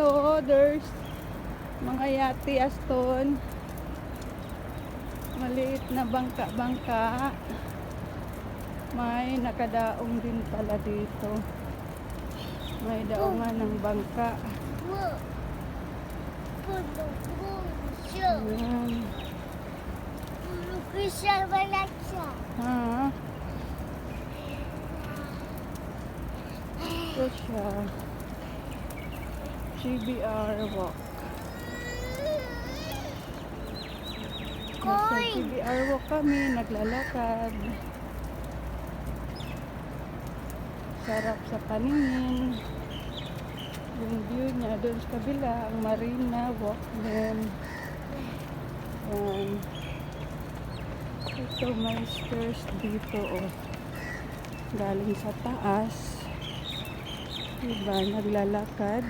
oh, there's mga yati aston. Maliit na bangka-bangka. May nakadaong din pala dito. May daungan ng bangka. Ayan. Ha? Ito siya. GBR walk. Nasa GBR walk kami, naglalakad. Sarap sa paningin. Yung view niya doon sa kabila, ang Marina walk din. Ito may stairs dito, oh. Galing sa taas. Diba, naglalakad.